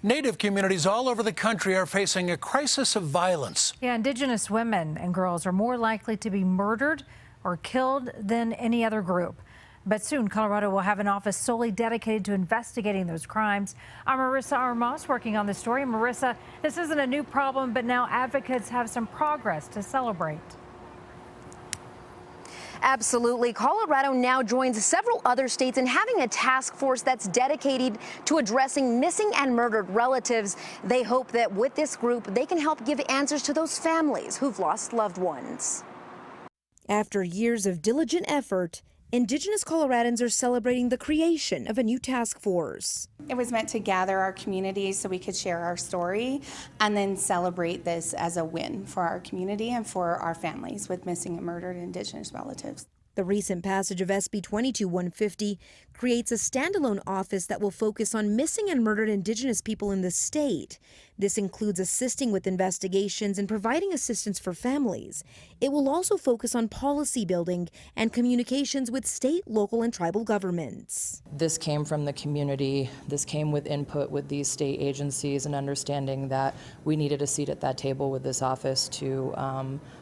Native communities all over the country are facing a crisis of violence. Yeah, Indigenous women and girls are more likely to be murdered or killed than any other group. But soon, Colorado will have an office solely dedicated to investigating those crimes. I'm Marissa Armas working on this story. Marissa, this isn't a new problem, but now advocates have some progress to celebrate. Absolutely. Colorado now joins several other states in having a task force that's dedicated to addressing missing and murdered relatives. They hope that with this group, they can help give answers to those families who've lost loved ones. After years of diligent effort, Indigenous Coloradans are celebrating the creation of a new task force. It was meant to gather our community so we could share our story and then celebrate this as a win for our community and for our families with missing and murdered Indigenous relatives. The recent passage of SB 22-150 creates a standalone office that will focus on missing and murdered Indigenous people in the state. This includes assisting with investigations and providing assistance for families. It will also focus on policy building and communications with state, local, and tribal governments. This came from the community. This came with input with these state agencies and understanding that we needed a seat at that table with this office to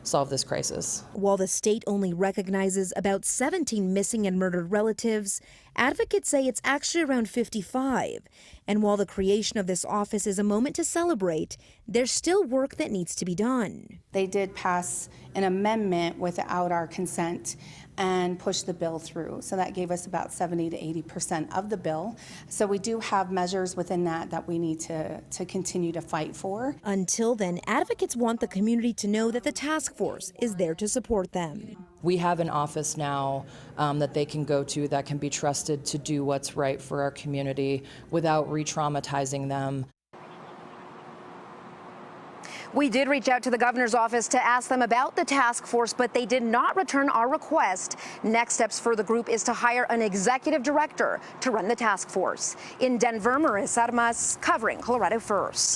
solve this crisis. While the state only recognizes about 17 missing and murdered relatives, advocates say it's actually around 55. And while the creation of this office is a moment to celebrate, there's still work that needs to be done. They did pass an amendment without our consent and push the bill through. So that gave us about 70 to 80% of the bill. So we do have measures within that we need to continue to fight for. Until then, advocates want the community to know that the task force is there to support them. We have an office now that they can go to that can be trusted to do what's right for our community without re-traumatizing them. We did reach out to the governor's office to ask them about the task force, but they did not return our request. Next steps for the group is to hire an executive director to run the task force. In Denver, Marissa Armas covering Colorado First.